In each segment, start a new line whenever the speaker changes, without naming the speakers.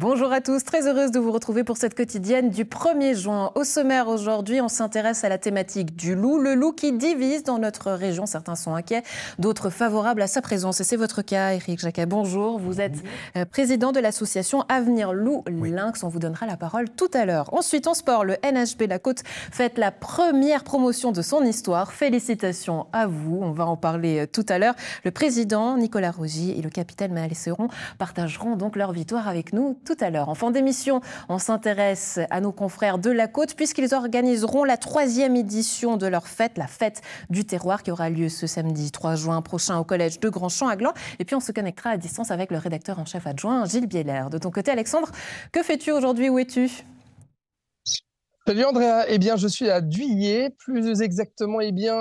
Bonjour à tous, très heureuse de vous retrouver pour cette quotidienne du 1er juin. Au sommaire aujourd'hui, on s'intéresse à la thématique du loup. Le loup qui divise dans notre région. Certains sont inquiets, d'autres favorables à sa présence. Et c'est votre cas, Éric Jacquet. Bonjour, vous êtes président de l'association Avenir Loup Lynx. On vous donnera la parole tout à l'heure. Ensuite, en sport, le NHB La Côte fête la première promotion de son histoire. Félicitations à vous, on va en parler tout à l'heure. Le président Nicolas Rogy et le capitaine Maël Serron partageront donc leur victoire avec nous tout à l'heure. En fin d'émission, on s'intéresse à nos confrères de La Côte puisqu'ils organiseront la 3e édition de leur fête, la fête du terroir qui aura lieu ce samedi 3 juin prochain au collège de Grand-Champ à Gland. Et puis on se connectera à distance avec le rédacteur en chef adjoint Gilles Bieler. De ton côté, Alexandre, que fais-tu aujourd'hui? Où es-tu?
Salut Andrea, eh bien je suis à Dhuillé, plus exactement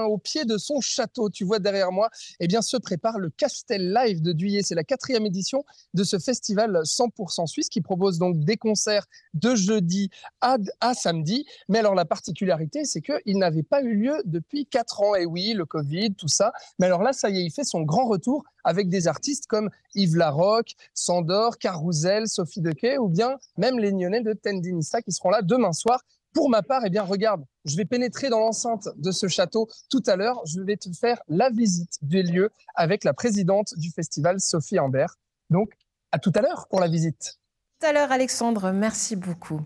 au pied de son château. Tu vois derrière moi, se prépare le Castel Live de Dhuillé. C'est la 4e édition de ce festival 100% suisse qui propose donc des concerts de jeudi à samedi. Mais alors la particularité, c'est qu'il n'avait pas eu lieu depuis 4 ans. Et oui, le Covid, tout ça. Mais alors là, ça y est, il fait son grand retour avec des artistes comme Yves Larocque, Sandor, Carousel, Sophie Dequet ou bien même les Nyonnais de Tendinista qui seront là demain soir. Pour ma part, regarde, je vais pénétrer dans l'enceinte de ce château tout à l'heure. Je vais te faire la visite des lieux avec la présidente du festival, Sophie Ambert. Donc, à tout à l'heure pour la visite.
Tout à l'heure, Alexandre, merci beaucoup.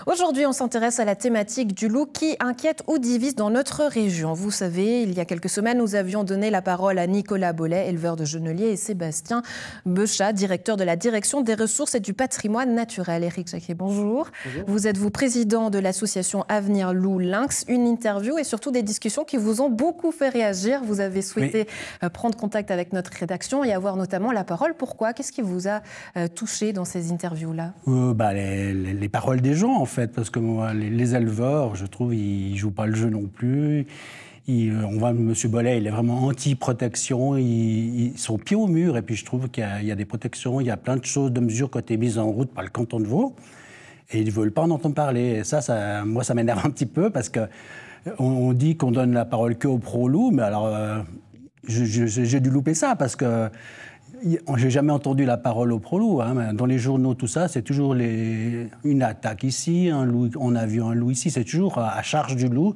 Aujourd'hui, on s'intéresse à la thématique du loup qui inquiète ou divise dans notre région. Vous savez, il y a quelques semaines, nous avions donné la parole à Nicolas Bollet, éleveur de geneliers, et Sébastien Bechat, directeur de la direction des ressources et du patrimoine naturel. Éric Jacquet, bonjour. Bonjour. Vous êtes président de l'association Avenir Loup Lynx. Une interview et surtout des discussions qui vous ont beaucoup fait réagir. Vous avez souhaité prendre contact avec notre rédaction et avoir notamment la parole. Pourquoi? Qu'est-ce qui vous a touché dans ces interviews-là?
Les paroles des gens, en fait, parce que moi, les éleveurs, je trouve, ils ne jouent pas le jeu non plus. On voit M. Bollet, il est vraiment anti-protection, ils sont pieds au mur, et puis je trouve qu'il y a des protections, il y a plein de choses, de mesures qui ont été mises en route par le canton de Vaud, et ils ne veulent pas en entendre parler. Et moi, ça m'énerve un petit peu, parce qu'on dit qu'on donne la parole que aux pro-loups, mais alors, j'ai dû louper ça, parce que j'ai jamais entendu la parole au pro-loup. Dans les journaux, tout ça, c'est toujours une attaque ici, un loup, on a vu un loup ici, c'est toujours à charge du loup.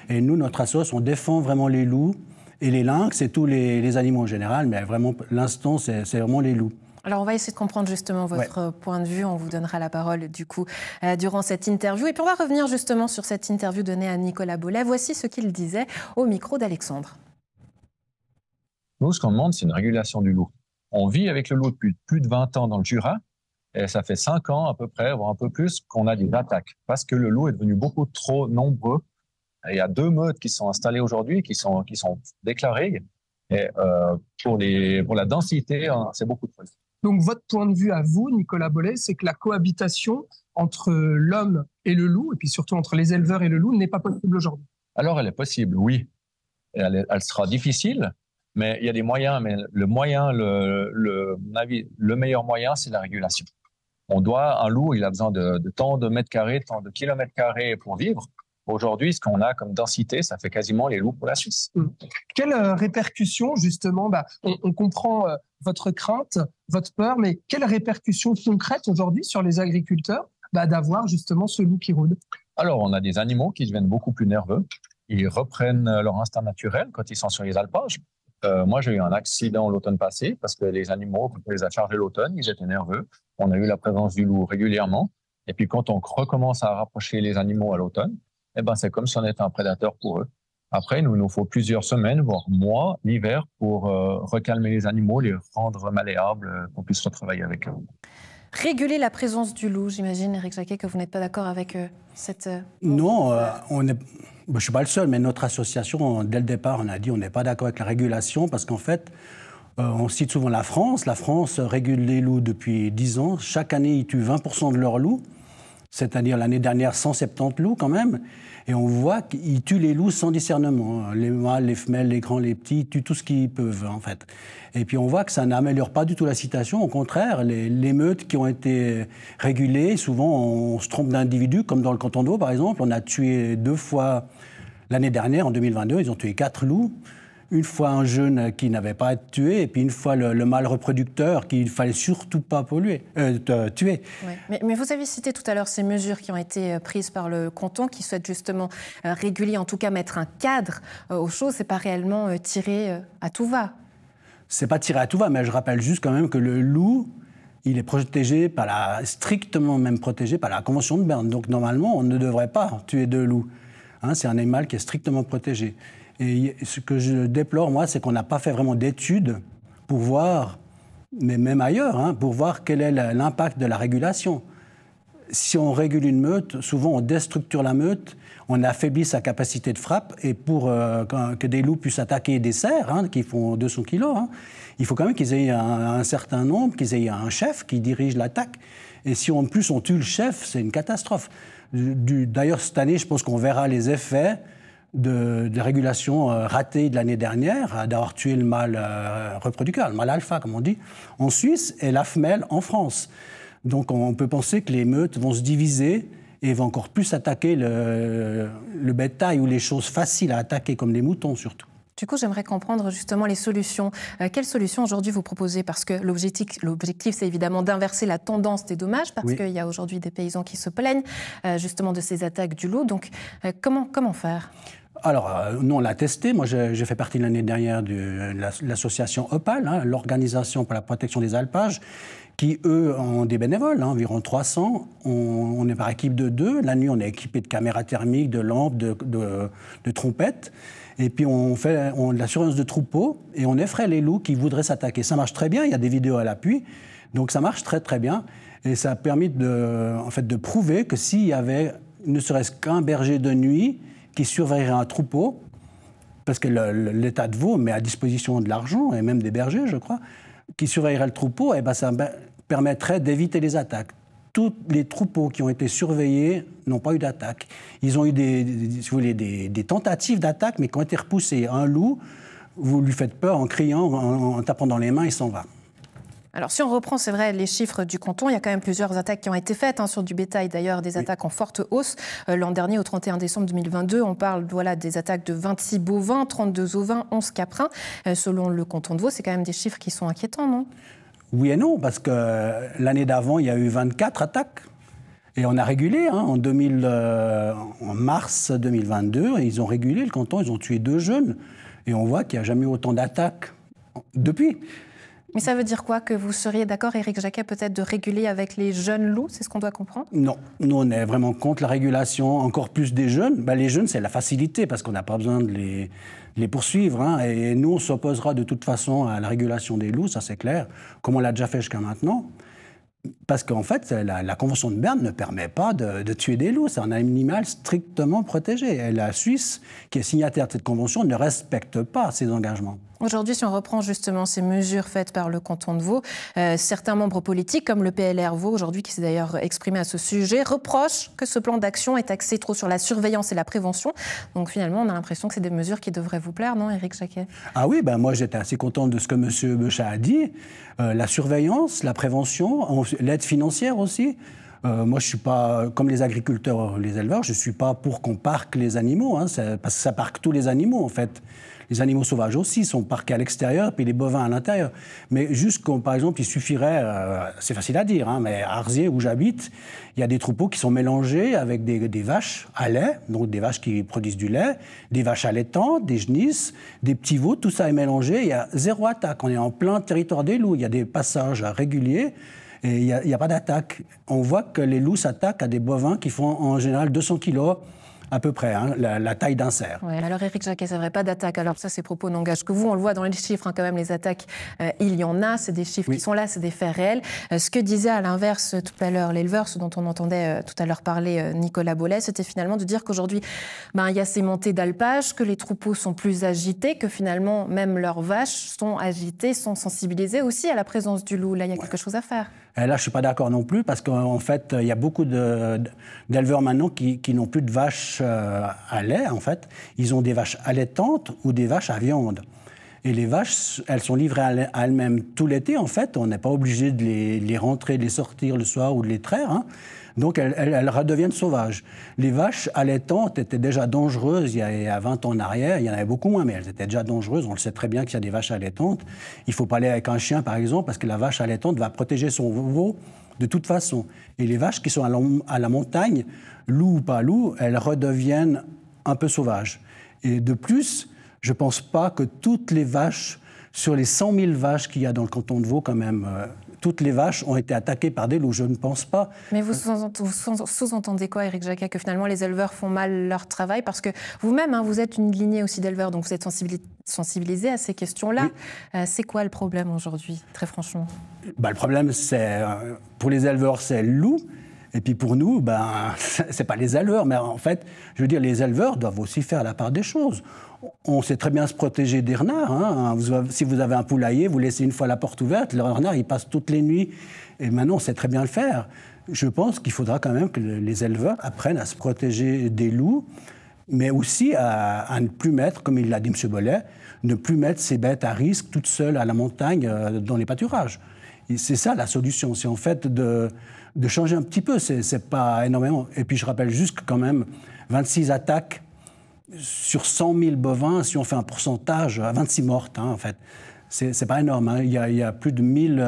Et nous, notre association, on défend vraiment les loups et les lynx et tous les animaux en général, mais vraiment, l'instant, c'est vraiment les loups.
Alors, on va essayer de comprendre justement votre point de vue. On vous donnera la parole, du coup, durant cette interview. Et puis, on va revenir justement sur cette interview donnée à Nicolas Bollet. Voici ce qu'il disait au micro d'Alexandre.
Nous, ce qu'on demande, c'est une régulation du loup. On vit avec le loup depuis plus de 20 ans dans le Jura, et ça fait 5 ans à peu près, voire un peu plus, qu'on a des attaques, parce que le loup est devenu beaucoup trop nombreux. Il y a 2 meutes qui sont installées aujourd'hui, qui sont déclarées, et pour la densité, c'est beaucoup trop.
Donc votre point de vue à vous, Nicolas Bollet, c'est que la cohabitation entre l'homme et le loup, et puis surtout entre les éleveurs et le loup, n'est pas possible aujourd'hui?
Alors elle est possible, oui. Elle sera difficile, mais il y a des moyens, mais le meilleur moyen, c'est la régulation. Un loup, il a besoin de tant de mètres carrés, tant de kilomètres carrés pour vivre. Aujourd'hui, ce qu'on a comme densité, ça fait quasiment les loups pour la Suisse.
Quelles répercussions, justement, on comprend votre crainte, votre peur, mais quelles répercussions concrètes aujourd'hui sur les agriculteurs d'avoir justement ce loup qui rôde?
Alors, on a des animaux qui deviennent beaucoup plus nerveux. Ils reprennent leur instinct naturel quand ils sont sur les alpages. Moi, j'ai eu un accident l'automne passé parce que les animaux, quand on les a chargés l'automne, ils étaient nerveux. On a eu la présence du loup régulièrement. Et puis, quand on recommence à rapprocher les animaux à l'automne, c'est comme si on était un prédateur pour eux. Après, il nous faut plusieurs semaines, voire mois, l'hiver, pour recalmer les animaux, les rendre malléables, qu'on puisse retravailler avec eux.
Réguler la présence du loup, j'imagine, Éric Jacquet, que vous n'êtes pas d'accord avec cette...
Non, je ne suis pas le seul, mais notre association, dès le départ, on a dit on n'est pas d'accord avec la régulation parce qu'en fait, on cite souvent la France. La France régule les loups depuis 10 ans. Chaque année, ils tuent 20% de leurs loups, c'est-à-dire l'année dernière, 170 loups quand même. Et on voit qu'ils tuent les loups sans discernement. Les mâles, les femelles, les grands, les petits, ils tuent tout ce qu'ils peuvent, en fait. Et puis on voit que ça n'améliore pas du tout la situation. Au contraire, les meutes qui ont été régulées, souvent on se trompe d'individus, comme dans le canton de Vaud, par exemple. On a tué 2 fois l'année dernière, en 2022, ils ont tué 4 loups. une fois un jeune qui n'avait pas à être tué, et puis une fois le mâle reproducteur qu'il ne fallait surtout pas tuer.
Oui. Mais vous avez cité tout à l'heure ces mesures qui ont été prises par le canton, qui souhaitent justement réguler, en tout cas mettre un cadre aux choses. Ce n'est pas réellement tirer à tout va.
C'est pas tirer à tout va, mais je rappelle juste quand même que le loup, il est protégé strictement même protégé par la Convention de Berne. Donc normalement, on ne devrait pas tuer de loup. C'est un animal qui est strictement protégé. Et ce que je déplore, moi, c'est qu'on n'a pas fait vraiment d'études pour voir, mais même ailleurs, pour voir quel est l'impact de la régulation. Si on régule une meute, souvent on déstructure la meute, on affaiblit sa capacité de frappe, et pour que des loups puissent attaquer des cerfs, qui font 200 kilos, il faut quand même qu'ils aient un certain nombre, qu'ils aient un chef qui dirige l'attaque. Et si en plus on tue le chef, c'est une catastrophe. D'ailleurs, cette année, je pense qu'on verra les effets de régulation ratée de l'année dernière, d'avoir tué le mâle reproducteur, le mâle alpha, comme on dit, en Suisse, et la femelle en France. Donc on peut penser que les meutes vont se diviser et vont encore plus attaquer le bétail ou les choses faciles à attaquer, comme les moutons surtout.
Du coup, j'aimerais comprendre justement les solutions. Quelles solutions aujourd'hui vous proposez? Parce que l'objectif, c'est évidemment d'inverser la tendance des dommages, parce qu'il y a aujourd'hui des paysans qui se plaignent justement de ces attaques du loup. Donc, comment faire?
Alors, nous, on l'a testé. Moi, j'ai fait partie l'année dernière de l'association OPAL, l'Organisation pour la protection des alpages, qui, eux, ont des bénévoles, environ 300. On est par équipe de 2. La nuit, on est équipé de caméras thermiques, de lampes, de trompettes. Et puis, on fait de la surveillance de troupeaux et on effraie les loups qui voudraient s'attaquer. Ça marche très bien, il y a des vidéos à l'appui. Donc, ça marche très, très bien. Et ça a permis de prouver que s'il y avait ne serait-ce qu'un berger de nuit qui surveillerait un troupeau, parce que l'État de Vaud met à disposition de l'argent, et même des bergers, je crois, qui surveillerait le troupeau, et ça permettrait d'éviter les attaques. Tous les troupeaux qui ont été surveillés n'ont pas eu d'attaque. Ils ont eu des tentatives d'attaque, mais qui ont été repoussées. Un loup, vous lui faites peur en criant, en tapant dans les mains, il s'en va.
Alors, si on reprend, c'est vrai, les chiffres du canton, il y a quand même plusieurs attaques qui ont été faites sur du bétail, d'ailleurs, des attaques en forte hausse. L'an dernier, au 31 décembre 2022, on parle des attaques de 26 bovins, 32 ovins, 11 caprins. Selon le canton de Vaud, c'est quand même des chiffres qui sont inquiétants, non?
Oui et non, parce que l'année d'avant, il y a eu 24 attaques. Et on a régulé, en mars 2022, et ils ont régulé le canton, ils ont tué 2 jeunes. Et on voit qu'il n'y a jamais eu autant d'attaques depuis.
Mais ça veut dire quoi? Que vous seriez d'accord, Éric Jacquet, peut-être de réguler avec les jeunes loups? C'est ce qu'on doit comprendre?
Non, nous on est vraiment contre la régulation, encore plus des jeunes. Les jeunes, c'est la facilité, parce qu'on n'a pas besoin de les poursuivre. Et nous, on s'opposera de toute façon à la régulation des loups, ça c'est clair, comme on l'a déjà fait jusqu'à maintenant. Parce qu'en fait, la Convention de Berne ne permet pas de tuer des loups. C'est un animal strictement protégé. Et la Suisse, qui est signataire de cette convention, ne respecte pas ses engagements.
Aujourd'hui, si on reprend justement ces mesures faites par le canton de Vaud, certains membres politiques, comme le PLR Vaud, aujourd'hui, qui s'est d'ailleurs exprimé à ce sujet, reprochent que ce plan d'action est axé trop sur la surveillance et la prévention. Donc finalement, on a l'impression que c'est des mesures qui devraient vous plaire, non, Éric Jacquet?
Ah oui, moi j'étais assez content de ce que M. Beuchat a dit. La surveillance, la prévention, l'aide financière aussi. Moi, je ne suis pas, comme les agriculteurs, les éleveurs, je ne suis pas pour qu'on parque les animaux, parce que ça parque tous les animaux, en fait. Les animaux sauvages aussi sont parqués à l'extérieur, puis les bovins à l'intérieur. Mais juste comme, par exemple, il suffirait, c'est facile à dire, mais à Arzier, où j'habite, il y a des troupeaux qui sont mélangés avec des vaches à lait, donc des vaches qui produisent du lait, des vaches allaitantes, des genisses, des petits veaux, tout ça est mélangé, il y a 0 attaque. On est en plein territoire des loups, il y a des passages réguliers, et il n'y a pas d'attaque. On voit que les loups s'attaquent à des bovins qui font en général 200 kilos, à peu près, la taille d'un cerf.
Ouais, alors Éric Jacquet, c'est vrai, pas d'attaque. Alors ça, ces propos n'engagent que vous. On le voit dans les chiffres, quand même, les attaques, il y en a. C'est des chiffres qui sont là, c'est des faits réels. Ce que disait à l'inverse tout à l'heure l'éleveur, ce dont on entendait tout à l'heure parler Nicolas Bollet, c'était finalement de dire qu'aujourd'hui, il y a ces montées d'alpage, que les troupeaux sont plus agités, que finalement, même leurs vaches sont agitées, sont sensibilisées aussi à la présence du loup. Là, il y a quelque chose à faire.
Et là, je ne suis pas d'accord non plus, parce qu'en fait, il y a beaucoup d'éleveurs maintenant qui n'ont plus de vaches à lait, en fait. Ils ont des vaches allaitantes ou des vaches à viande. Et les vaches, elles sont livrées à elles-mêmes tout l'été, en fait. On n'est pas obligé de les rentrer, de les sortir le soir ou de les traire, hein. Donc, elles redeviennent sauvages. Les vaches allaitantes étaient déjà dangereuses il y a 20 ans en arrière. Il y en avait beaucoup moins, mais elles étaient déjà dangereuses. On le sait très bien qu'il y a des vaches allaitantes. Il ne faut pas aller avec un chien, par exemple, parce que la vache allaitante va protéger son veau de toute façon. Et les vaches qui sont à la montagne, loup ou pas loup, elles redeviennent un peu sauvages. Et de plus, je ne pense pas que toutes les vaches, sur les 100 000 vaches qu'il y a dans le canton de Vaud, quand même, toutes les vaches ont été attaquées par des loups. Je ne pense pas.
Mais vous sous-entendez quoi, Éric Jacquet, que finalement les éleveurs font mal leur travail? Parce que vous-même, hein, vous êtes une lignée aussi d'éleveurs, donc vous êtes sensibilisé à ces questions-là. Oui. C'est quoi le problème aujourd'hui, très franchement?
Le problème, pour les éleveurs, c'est le loup. Et puis pour nous, c'est pas les éleveurs. Mais en fait, je veux dire, les éleveurs doivent aussi faire la part des choses. On sait très bien se protéger des renards, hein. Si vous avez un poulailler, vous laissez une fois la porte ouverte, le renard, il passe toutes les nuits. Et maintenant, on sait très bien le faire. Je pense qu'il faudra quand même que les éleveurs apprennent à se protéger des loups, mais aussi à ne plus mettre, comme il l'a dit M. Bollet, ne plus mettre ces bêtes à risque toutes seules à la montagne dans les pâturages. Et c'est ça la solution, c'est en fait de changer un petit peu, c'est pas énormément. Et puis je rappelle juste que quand même 26 attaques sur 100 000 bovins, si on fait un pourcentage, 26 mortes, hein, en fait. C'est pas énorme, hein. Il y a plus de 1000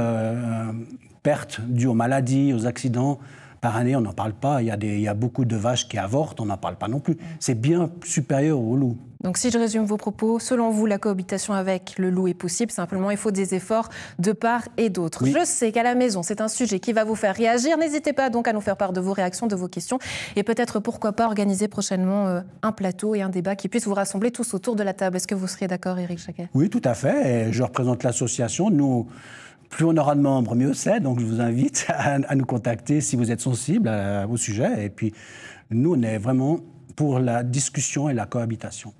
pertes dues aux maladies, aux accidents. Par année, on n'en parle pas. Il y a beaucoup de vaches qui avortent, on n'en parle pas non plus. C'est bien supérieur au loup.
Donc si je résume vos propos, selon vous, la cohabitation avec le loup est possible. Simplement, il faut des efforts de part et d'autre. Oui. Je sais qu'à la maison, c'est un sujet qui va vous faire réagir. N'hésitez pas donc à nous faire part de vos réactions, de vos questions. Et peut-être, pourquoi pas, organiser prochainement un plateau et un débat qui puisse vous rassembler tous autour de la table. Est-ce que vous seriez d'accord, Éric Jacquet?
Oui, tout à fait. Et je représente l'association. Nous... Plus on aura de membres, mieux c'est. Donc, je vous invite à nous contacter si vous êtes sensible au sujet. Et puis, nous, on est vraiment pour la discussion et la cohabitation.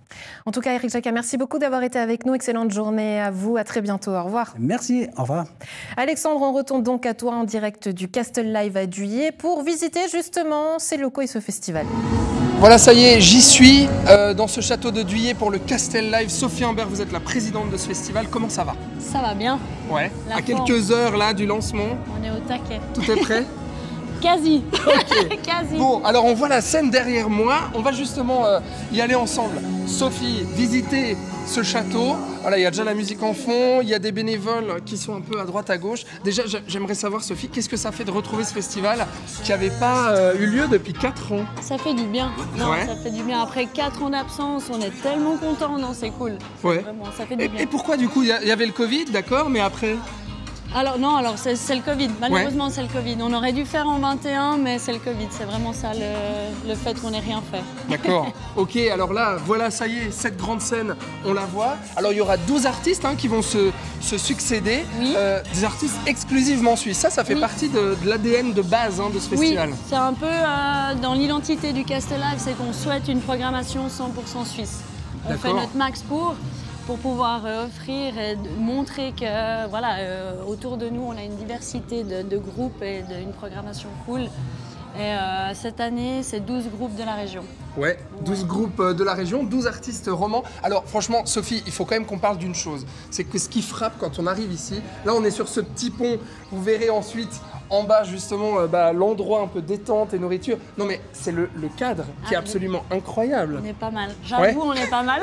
En tout cas, Éric Jacquet, merci beaucoup d'avoir été avec nous. Excellente journée à vous. À très bientôt. Au revoir.
Merci. Au revoir.
Alexandre, on retourne donc à toi en direct du Castle Live à Duyé pour visiter justement ces locaux et ce festival.
Voilà, ça y est, j'y suis dans ce château de Duyé pour le Castle Live. Sophie Humbert, vous êtes la présidente de ce festival. Comment ça va?
Ça va bien.
Ouais. À quelques heures là du lancement.
On est au taquet.
Tout est prêt?
Quasi.
Okay.
Quasi.
Bon, alors on voit la scène derrière moi. On va justement y aller ensemble. Sophie, visiter ce château. Voilà, il y a déjà la musique en fond. Il y a des bénévoles qui sont un peu à droite, à gauche. Déjà, j'aimerais savoir, Sophie, qu'est-ce que ça fait de retrouver ce festival qui n'avait pas eu lieu depuis 4 ans?
Ça fait du bien. Non,
ouais.
Ça fait du bien. Après 4 ans d'absence, on est tellement contents. Non, c'est cool.
Ouais.
Vraiment, ça fait du bien.
Et pourquoi, du coup, il y avait le Covid, d'accord, mais après?
Alors non, c'est le Covid. Malheureusement, ouais. C'est le Covid. On aurait dû faire en 21, mais c'est le Covid. C'est vraiment ça le fait qu'on n'ait rien fait.
D'accord. Ok, alors là, voilà, ça y est, cette grande scène, on la voit. Alors il y aura 12 artistes qui vont se succéder. Oui. Des artistes exclusivement suisses. Ça fait partie de l'ADN de base de ce festival.
Oui, c'est un peu dans l'identité du Castle Live, c'est qu'on souhaite une programmation 100% suisse. On fait notre max pour pouvoir offrir et montrer que voilà, autour de nous, on a une diversité de groupes et une programmation cool. Et cette année, c'est 12 groupes de la région.
Ouais, 12 groupes de la région, 12 artistes romans. Alors franchement, Sophie, il faut quand même qu'on parle d'une chose. C'est que ce qui frappe quand on arrive ici, là on est sur ce petit pont, vous verrez ensuite en bas justement l'endroit un peu détente et nourriture. Non mais c'est le cadre qui est absolument incroyable.
On est pas mal, j'avoue, on est pas mal.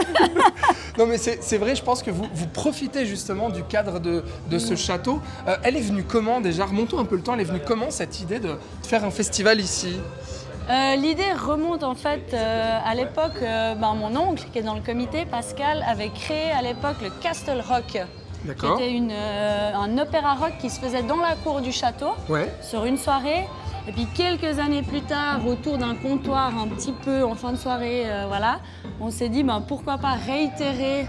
Non mais c'est vrai, je pense que vous profitez justement du cadre de ce château. Elle est venue comment déjà? Remontons un peu le temps, elle est venue comment cette idée de faire un festival ici?
L'idée remonte en fait à l'époque, mon oncle qui est dans le comité, Pascal, avait créé à l'époque le Castle Rock. Qui était un opéra rock qui se faisait dans la cour du château, sur une soirée. Et puis quelques années plus tard, autour d'un comptoir un petit peu en fin de soirée, voilà, on s'est dit pourquoi pas réitérer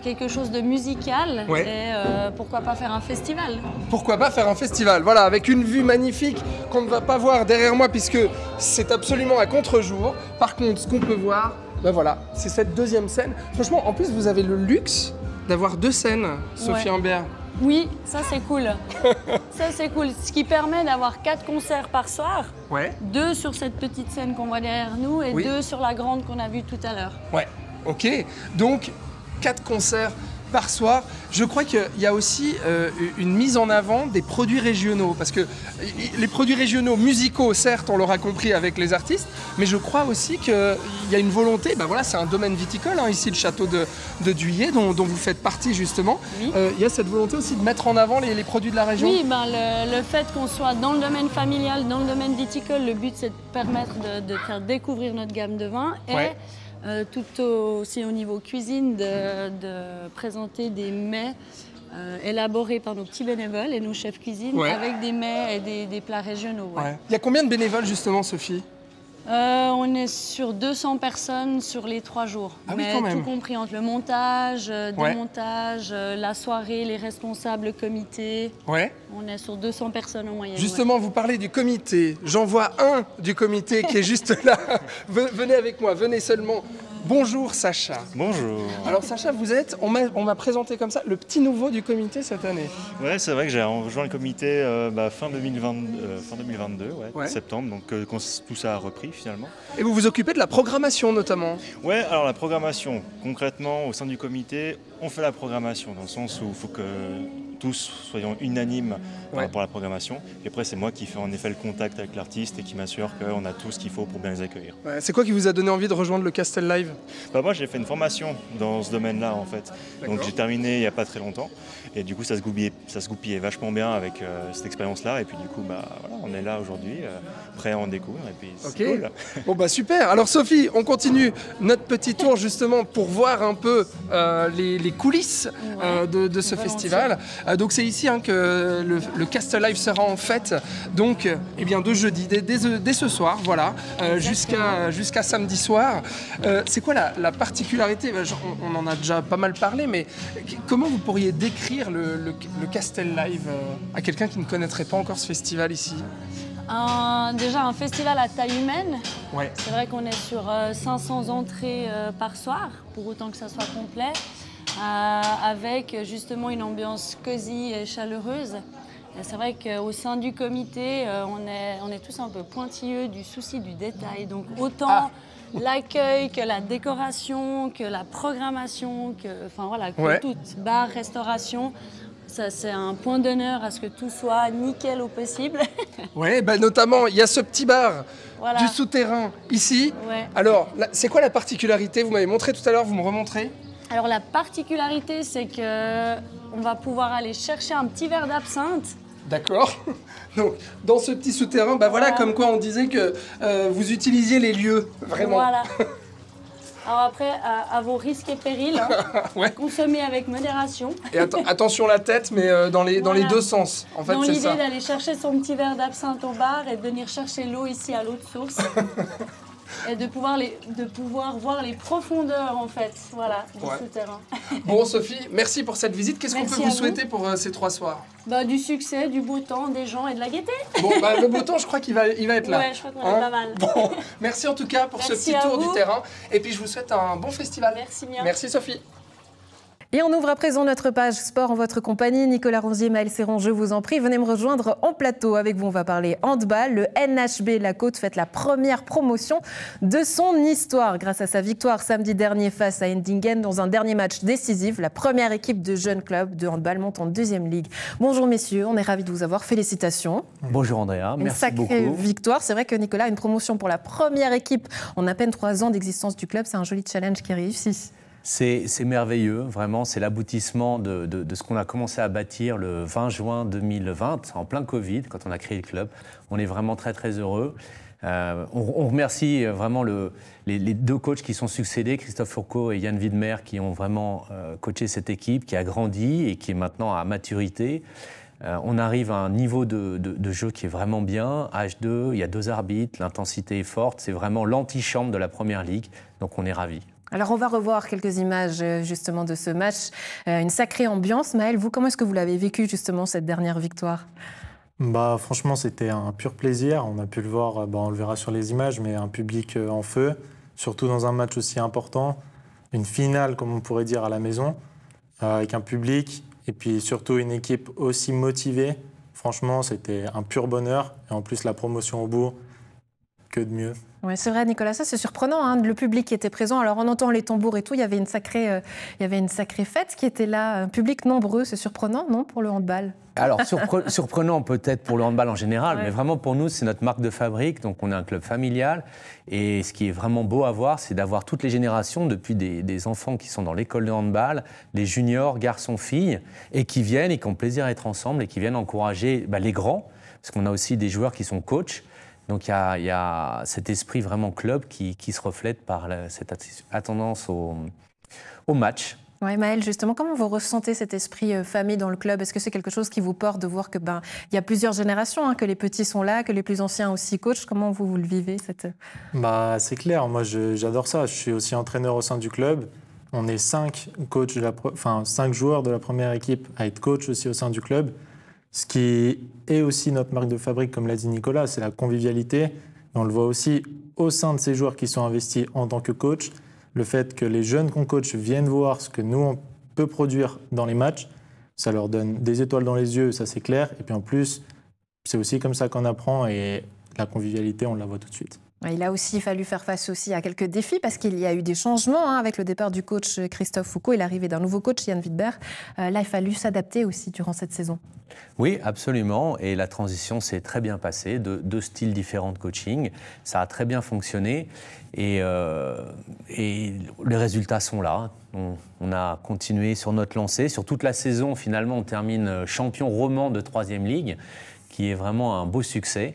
quelque chose de musical et pourquoi pas faire un festival. Pourquoi pas faire un festival,
voilà, avec une vue magnifique qu'on ne va pas voir derrière moi puisque c'est absolument à contre-jour. Par contre, ce qu'on peut voir, voilà, c'est cette deuxième scène. Franchement, en plus, vous avez le luxe d'avoir 2 scènes, Sophie Humbert.
Oui, ça c'est cool. Ça c'est cool. Ce qui permet d'avoir 4 concerts par soir. 2 sur cette petite scène qu'on voit derrière nous et 2 sur la grande qu'on a vue tout à l'heure.
Ouais, ok. Donc 4 concerts par soir. Je crois qu'il y a aussi une mise en avant des produits régionaux, parce que les produits régionaux musicaux, certes, on l'aura compris avec les artistes, mais je crois aussi qu'il y a une volonté, voilà, c'est un domaine viticole, ici le château de Dhuillé, dont vous faites partie justement. Oui. Il y a cette volonté aussi de mettre en avant les produits de la région.
Oui, le fait qu'on soit dans le domaine familial, dans le domaine viticole, le but c'est de permettre de faire découvrir notre gamme de vins et tout aussi au niveau cuisine de présenter des mets élaborés par nos petits bénévoles et nos chefs cuisine avec des mets et des plats régionaux.
Il y a combien de bénévoles justement, Sophie ?
On est sur 200 personnes sur les 3 jours.
Ah oui, quand même.
Tout compris entre le montage, démontage, la soirée, les responsables, le comité. On est sur 200 personnes en moyenne.
Justement, vous parlez du comité. J'en vois un du comité qui est juste là. Venez avec moi, venez seulement. Bonjour Sacha.
Bonjour.
Alors Sacha, vous êtes, on m'a présenté comme ça, le petit nouveau du comité cette année.
Ouais, c'est vrai que j'ai rejoint le comité fin 2022, septembre, donc quand tout ça a repris finalement.
Et vous vous occupez de la programmation notamment.
Ouais, alors la programmation, concrètement au sein du comité, on fait la programmation dans le sens où il faut que tous soyons unanimes par rapport à la programmation. Et après, c'est moi qui fais en effet le contact avec l'artiste et qui m'assure qu'on a tout ce qu'il faut pour bien les accueillir.
C'est quoi qui vous a donné envie de rejoindre le Castel Live ?
Moi, j'ai fait une formation dans ce domaine-là, en fait. Donc, j'ai terminé il n'y a pas très longtemps. Et du coup, ça se goupillait vachement bien avec cette expérience-là. Et puis, du coup, voilà, on est là aujourd'hui, prêt à en découvrir. Et puis, c'est cool.
Bon, super. Alors, Sophie, on continue notre petit tour justement pour voir un peu les coulisses de ce festival. Donc, c'est ici que le Castel Live sera en fête. Donc, de jeudi, dès ce soir, voilà, jusqu'à samedi soir. C'est quoi la particularité ? On en a déjà pas mal parlé, mais comment vous pourriez décrire le Castel Live à quelqu'un qui ne connaîtrait pas encore ce festival ici ?
Déjà un festival à taille humaine. C'est vrai qu'on est sur 500 entrées par soir, pour autant que ça soit complet, avec justement une ambiance cosy et chaleureuse. C'est vrai qu'au sein du comité, on est tous un peu pointilleux du souci du détail. Donc autant l'accueil que la décoration, que la programmation, que tout, bar, restauration. Ça, c'est un point d'honneur à ce que tout soit nickel au possible.
Notamment, il y a ce petit bar du souterrain ici. Alors, c'est quoi la particularité ? Vous m'avez montré tout à l'heure, vous me remontrez ?
Alors, la particularité, c'est qu'on va pouvoir aller chercher un petit verre d'absinthe.
D'accord. Donc, dans ce petit souterrain, comme quoi on disait que vous utilisiez les lieux, vraiment.
Voilà. Alors après, à vos risques et périls, consommez avec modération.
Et attention la tête, mais dans les deux sens. En fait,
dans
c'est
l'idée
ça.
D'aller chercher son petit verre d'absinthe au bar et de venir chercher l'eau ici à l'eau de source. Et de pouvoir voir les profondeurs, en fait, du souterrain.
Bon, Sophie, merci pour cette visite. Qu'est-ce qu'on peut vous souhaiter pour ces 3 soirs ?
Du succès, du beau temps, des gens et de la gaieté.
Bon, le beau temps, je crois qu'il va être là.
Ouais, je crois qu'on est pas mal.
Bon, merci en tout cas pour ce petit tour du terrain. Et puis, je vous souhaite un bon festival.
Merci bien.
Merci, Sophie.
Et on ouvre à présent notre page sport en votre compagnie. Nicolas Ronzier, Maël Serron, je vous en prie, venez me rejoindre en plateau. Avec vous, on va parler handball. Le NHB La Côte fête la première promotion de son histoire grâce à sa victoire samedi dernier face à Endingen dans un dernier match décisif. La première équipe de jeunes clubs de handball monte en 2e ligue. Bonjour messieurs, on est ravis de vous avoir. Félicitations.
Bonjour Andrea, merci beaucoup.
Une sacrée victoire. C'est vrai que Nicolas, une promotion pour la première équipe en à peine 3 ans d'existence du club, c'est un joli challenge qui réussit.
C'est merveilleux, vraiment, c'est l'aboutissement de ce qu'on a commencé à bâtir le 20 juin 2020, en plein Covid, quand on a créé le club. On est vraiment très très heureux. On remercie vraiment les 2 coachs qui sont succédés, Christophe Fourcault et Yann Widmer, qui ont vraiment coaché cette équipe, qui a grandi et qui est maintenant à maturité. On arrive à un niveau de jeu qui est vraiment bien, H2, il y a 2 arbitres, l'intensité est forte, c'est vraiment l'antichambre de la première ligue, donc on est ravis.
Alors on va revoir quelques images justement de ce match, une sacrée ambiance. Maël, vous, comment est-ce que vous l'avez vécu justement cette dernière victoire ?
Franchement, c'était un pur plaisir. On a pu le voir, on le verra sur les images, mais un public en feu, surtout dans un match aussi important, une finale comme on pourrait dire à la maison, avec un public et puis surtout une équipe aussi motivée. Franchement, c'était un pur bonheur et en plus la promotion au bout, que de mieux.
Oui, c'est vrai, Nicolas, ça c'est surprenant, hein, le public qui était présent. Alors on entend les tambours et tout, il y avait une sacrée fête qui était là, un public nombreux, c'est surprenant, non, pour le handball?
Alors, surprenant peut-être pour le handball en général, mais vraiment pour nous, c'est notre marque de fabrique, donc on est un club familial. Et ce qui est vraiment beau à voir, c'est d'avoir toutes les générations, depuis des enfants qui sont dans l'école de handball, les juniors, garçons, filles, et qui viennent et qui ont plaisir à être ensemble et qui viennent encourager les grands, parce qu'on a aussi des joueurs qui sont coachs. Donc il y a cet esprit vraiment club qui se reflète par cette attendance au match.
Oui, Maëlle, justement, comment vous ressentez cet esprit famille dans le club? Est-ce que c'est quelque chose qui vous porte de voir que il y a plusieurs générations, hein, que les petits sont là, que les plus anciens aussi coachent? Comment vous le vivez
C'est clair, moi j'adore ça. Je suis aussi entraîneur au sein du club. On est 5 joueurs de la première équipe à être coach aussi au sein du club. Ce qui est aussi notre marque de fabrique, comme l'a dit Nicolas, c'est la convivialité. On le voit aussi au sein de ces joueurs qui sont investis en tant que coach. Le fait que les jeunes qu'on coach viennent voir ce que nous, on peut produire dans les matchs, ça leur donne des étoiles dans les yeux, ça c'est clair. Et puis en plus, c'est aussi comme ça qu'on apprend et la convivialité, on la voit tout de suite.
Il a aussi fallu faire face aussi à quelques défis parce qu'il y a eu des changements, hein, avec le départ du coach Christophe Foucault et l'arrivée d'un nouveau coach, Yann Wittberg. Là, il a fallu s'adapter aussi durant cette saison.
Oui, absolument. Et la transition s'est très bien passée, deux styles différents de coaching. Ça a très bien fonctionné et les résultats sont là. On a continué sur notre lancée. Sur toute la saison, finalement, on termine champion roman de 3e Ligue, qui est vraiment un beau succès.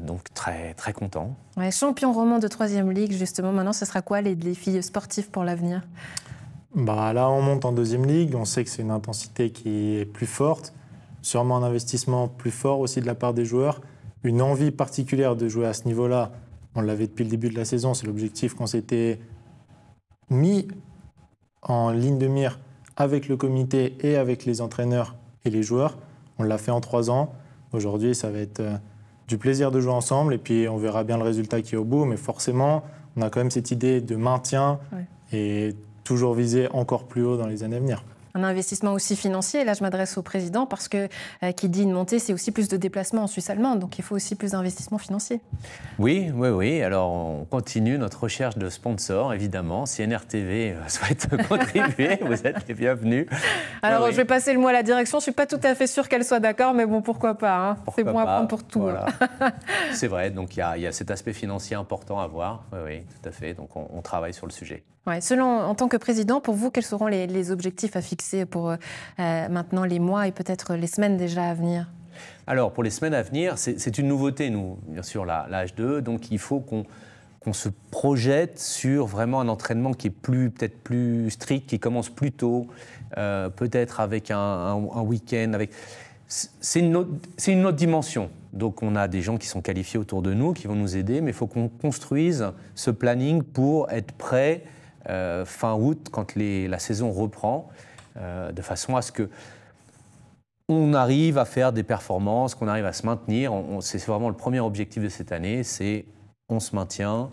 Donc très, très content.
Ouais, champion roman de 3e Ligue, justement. Maintenant, ce sera quoi les défis sportifs pour l'avenir?
Là, on monte en 2e Ligue. On sait que c'est une intensité qui est plus forte. Sûrement un investissement plus fort aussi de la part des joueurs. Une envie particulière de jouer à ce niveau-là. On l'avait depuis le début de la saison. C'est l'objectif qu'on s'était mis en ligne de mire avec le comité et avec les entraîneurs et les joueurs. On l'a fait en 3 ans. Aujourd'hui, ça va être du plaisir de jouer ensemble et puis on verra bien le résultat qui est au bout. Mais forcément, on a quand même cette idée de maintien et toujours viser encore plus haut dans les années à venir.
Un investissement aussi financier, là je m'adresse au président, parce que qui dit une montée, c'est aussi plus de déplacements en Suisse allemande, donc il faut aussi plus d'investissements financiers.
Oui. Alors on continue notre recherche de sponsors, évidemment. Si NRTV souhaite contribuer, vous êtes les bienvenus.
Alors je vais passer le mot à la direction, je ne suis pas tout à fait sûre qu'elle soit d'accord, mais bon, pourquoi pas, hein. C'est bon à prendre pour tout.
Voilà. C'est vrai, donc il y a cet aspect financier important à voir, oui, tout à fait, donc on travaille sur le sujet.
Ouais, en tant que président, pour vous, quels seront les objectifs à fixer pour maintenant les mois et peut-être les semaines déjà à venir?
Alors, pour les semaines à venir, c'est une nouveauté, nous, bien sûr, la H2. Donc, il faut qu'on se projette sur vraiment un entraînement qui est peut-être plus strict, qui commence plus tôt, peut-être avec un week-end. C'est une autre dimension. Donc, on a des gens qui sont qualifiés autour de nous, qui vont nous aider, mais il faut qu'on construise ce planning pour être prêt fin août, quand la saison reprend, de façon à ce qu'on arrive à faire des performances, qu'on arrive à se maintenir. C'est vraiment le premier objectif de cette année, c'est on se maintient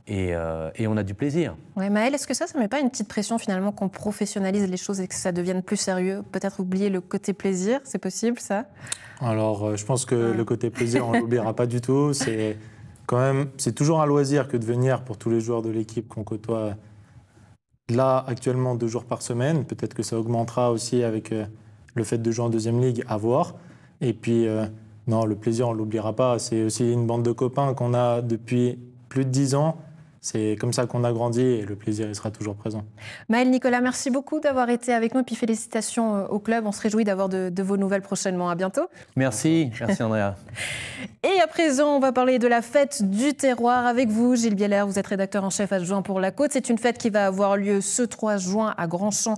et on a du plaisir.
Ouais, Maëlle, est-ce que ça ne met pas une petite pression finalement qu'on professionnalise les choses et que ça devienne plus sérieux? Peut-être oublier le côté plaisir, c'est possible ça?
Alors, je pense que le côté plaisir, on ne l'oubliera pas du tout. C'est toujours un loisir que de venir pour tous les joueurs de l'équipe qu'on côtoie. Là, actuellement, 2 jours par semaine. Peut-être que ça augmentera aussi avec le fait de jouer en 2e Ligue, à voir. Et puis, non, le plaisir, on ne l'oubliera pas. C'est aussi une bande de copains qu'on a depuis plus de 10 ans. C'est comme ça qu'on a grandi et le plaisir, il sera toujours présent.
Maëlle, Nicolas, merci beaucoup d'avoir été avec nous. Et puis félicitations au club. On se réjouit d'avoir de vos nouvelles prochainement. À bientôt.
Merci Andrea.
Et à présent, on va parler de la fête du terroir avec vous, Gilles Bieler. Vous êtes rédacteur en chef adjoint pour La Côte. C'est une fête qui va avoir lieu ce 3 juin à Grandchamp,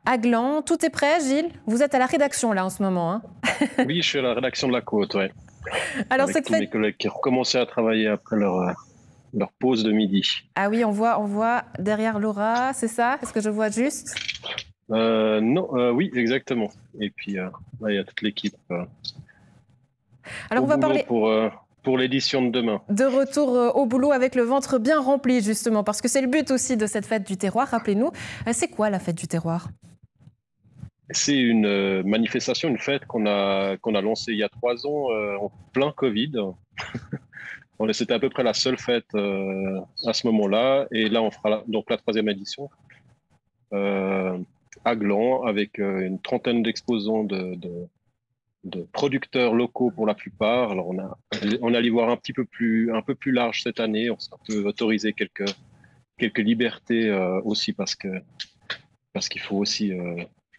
à Gland. Tout est prêt, Gilles? Vous êtes à la rédaction là en ce moment, hein?
Oui, je suis à la rédaction de La Côte, oui.
Alors,
avec tous mes collègues qui ont recommencé à travailler après leur pause de midi.
Ah oui, on voit derrière Laura, c'est ça? Est-ce que je vois juste?
Non, oui, exactement. Et puis, là, il y a toute l'équipe.
Alors, on va parler
pour l'édition de demain.
De retour au boulot avec le ventre bien rempli, justement, parce que c'est le but aussi de cette fête du terroir. Rappelez-nous, c'est quoi la fête du terroir?
C'est une manifestation, une fête qu'on a lancée il y a 3 ans en plein Covid. C'était à peu près la seule fête à ce moment-là. Et là, on fera donc la 3e édition à Gland avec une trentaine d'exposants de producteurs locaux pour la plupart. Alors, on allait voir un peu plus large cette année. On s'est un peu autorisé quelques libertés aussi parce qu'il faut aussi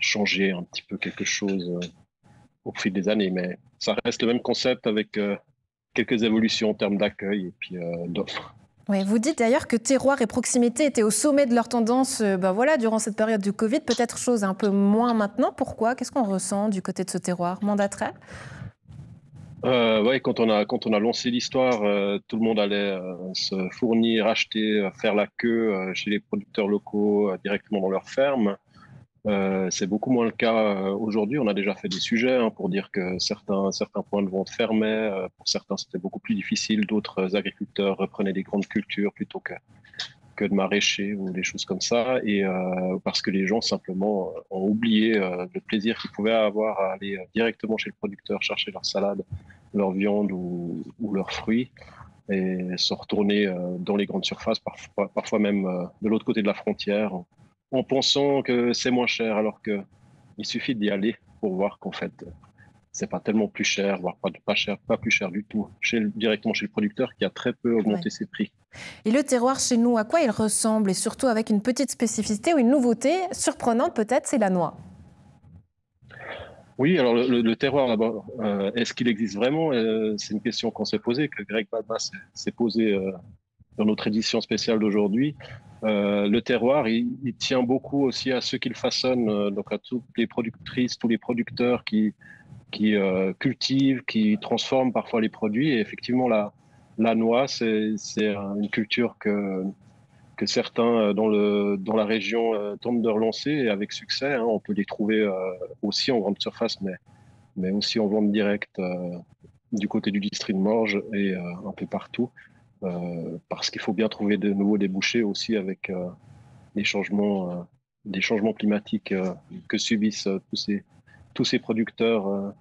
changer un petit peu quelque chose au fil des années. Mais ça reste le même concept avec quelques évolutions en termes d'accueil et puis d'offres.
Oui, vous dites d'ailleurs que terroir et proximité étaient au sommet de leur tendance durant cette période du Covid, peut-être chose un peu moins maintenant. Pourquoi? Qu'est-ce qu'on ressent du côté de ce terroir? Moins d'attrait?
Ouais, quand on a lancé l'histoire, tout le monde allait se fournir, acheter, faire la queue chez les producteurs locaux directement dans leurs fermes. C'est beaucoup moins le cas aujourd'hui. On a déjà fait des sujets pour dire que certains points de vente fermaient. Pour certains, c'était beaucoup plus difficile. D'autres agriculteurs reprenaient des grandes cultures plutôt que de maraîcher ou des choses comme ça. Et parce que les gens simplement ont oublié le plaisir qu'ils pouvaient avoir à aller directement chez le producteur chercher leur salade, leur viande ou leurs fruits et se retourner dans les grandes surfaces, parfois même de l'autre côté de la frontière, en pensant que c'est moins cher, alors qu'il suffit d'y aller pour voir qu'en fait, c'est pas tellement plus cher, voire pas plus cher du tout, directement chez le producteur qui a très peu augmenté ses prix.
Et le terroir chez nous, à quoi il ressemble? Et surtout avec une petite spécificité ou une nouveauté surprenante peut-être, c'est la noix.
Oui, alors le terroir d'abord, est-ce qu'il existe vraiment? C'est une question qu'on s'est posée, que Greg Balbas s'est posée dans notre édition spéciale d'aujourd'hui. Le terroir, il tient beaucoup aussi à ceux qui le façonnent, donc à toutes les productrices, tous les producteurs qui cultivent, qui transforment parfois les produits. Et effectivement, la noix, c'est une culture que certains dans la région tentent de relancer et avec succès. On peut les trouver aussi en grande surface, mais aussi en vente directe du côté du district de Morges et un peu partout. Parce qu'il faut bien trouver de nouveaux débouchés aussi avec des changements climatiques que subissent tous ces producteurs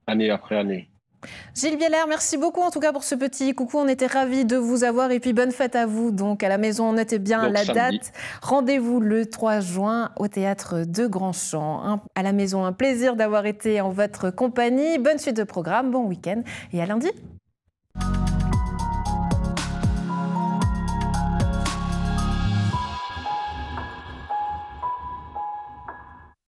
année après année.
Gilles Bieler, merci beaucoup en tout cas pour ce petit coucou. On était ravis de vous avoir et puis bonne fête à vous. Donc à la maison, notez bien la date. Rendez-vous le 3 juin au théâtre de Grandchamp. À la maison, un plaisir d'avoir été en votre compagnie. Bonne suite de programme, bon week-end et à lundi.